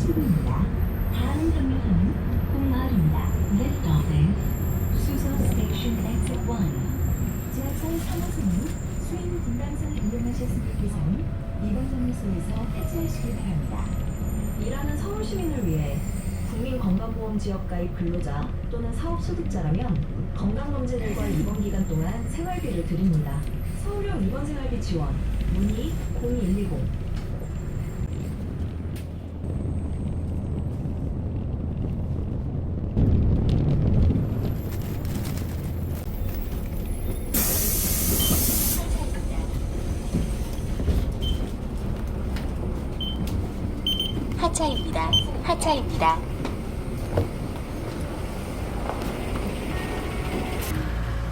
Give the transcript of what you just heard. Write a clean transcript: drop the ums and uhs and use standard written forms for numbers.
출구입니다. 다음 경로는 공마을입니다. Lift off is 수서 Station Exit 1. 지하철 3호선 후 수행 분당선을 이용하실 승객께서는 이번 정류소에서 하차하시기 바랍니다. 일하는 서울 시민을 위해 국민건강보험 지역 가입 근로자 또는 사업소득자라면 건강검진일과 입원 기간 동안 생활비를 드립니다. 서울형 입원 생활비 지원 문의 0210. 하차입니다. 하차입니다.